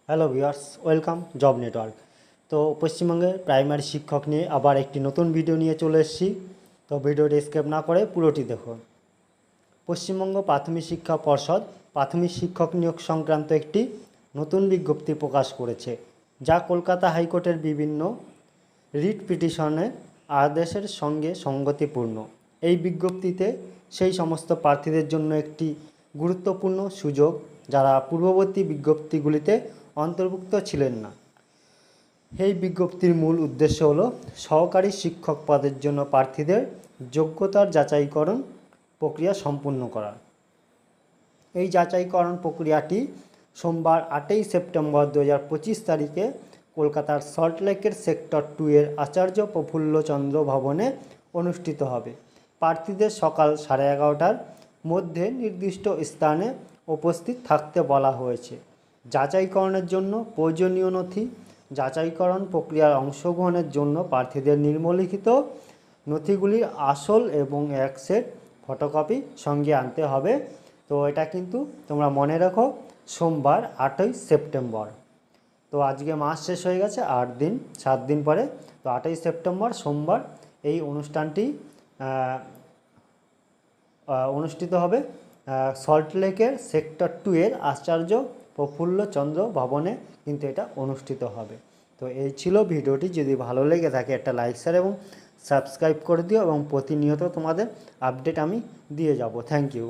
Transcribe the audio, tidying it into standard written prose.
Hello viewers, welcome job network. তো পশ্চিমবঙ্গের primary শিক্ষক নিয়ে আবার একটি নতুন ভিডিও নিয়ে চলে এসেছি। তো ভিডিওটি স্কিপ না করে পুরোটি দেখুন। পশ্চিমবঙ্গ প্রাথমিক শিক্ষা পর্ষদ প্রাথমিক শিক্ষক নিয়োগ সংক্রান্ত একটি নতুন বিজ্ঞপ্তি প্রকাশ করেছে, যা কলকাতা হাইকোর্টের বিভিন্ন রিট পিটিশনের আদেশের সঙ্গে সঙ্গতিপূর্ণ। এই বিজ্ঞপ্তিতে সেই সমস্ত প্রার্থীদের জন্য একটি গুরুত্বপূর্ণ সুযোগ যারা পূর্ববর্তী বিজ্ঞপ্তিগুলিতে অন্তর্ভুক্ত ছিলেন না। এই বিজ্ঞপ্তির মূল উদ্দেশ্য হলো সহকারী শিক্ষক পদের জন্য প্রার্থীদের যোগ্যতার যাচাইকরণ প্রক্রিয়া সম্পূর্ণ করা। এই যাচাইকরণ প্রক্রিয়াটি সোমবার 8ই সেপ্টেম্বর 2025 তারিখে কলকাতার সল্টলেকের সেক্টর 2 এর আচার্য প্রফুল্লচন্দ্র ভবনে অনুষ্ঠিত হবে। প্রার্থীদের সকাল 11:30টার মধ্যে নির্দিষ্ট স্থানে উপস্থিত থাকতে বলা হয়েছে। যাচাইকরণের জন্য প্রয়োজনীয় নথি: যাচাইকরণ প্রক্রিয়ার অংশগ্রহণের জন্য প্রার্থীদের নিম্নলিখিত নথিগুলির আসল এবং এক সেট ফটোকপি সঙ্গে আনতে হবে। তো এটা কিন্তু তোমরা মনে রাখো, সোমবার 8ই সেপ্টেম্বর। তো আজকে মাস শেষ হয়ে গেছে, 7 দিন পরে। তো 8ই সেপ্টেম্বর সোমবার এই অনুষ্ঠানটি অনুষ্ঠিত হবে সল্টলেকের সেক্টর 2 এর আচার্য প্রফুল্লচন্দ্র ভবনে কিন্তু এটা অনুষ্ঠিত হবে। তো এই ছিল ভিডিওটি। যদি ভালো লেগে থাকে একটা লাইক শেয়ার এবং সাবস্ক্রাইব করে দিও, এবং প্রতিনিয়ত তোমাদের আপডেট আমি দিয়ে যাব। Thank you.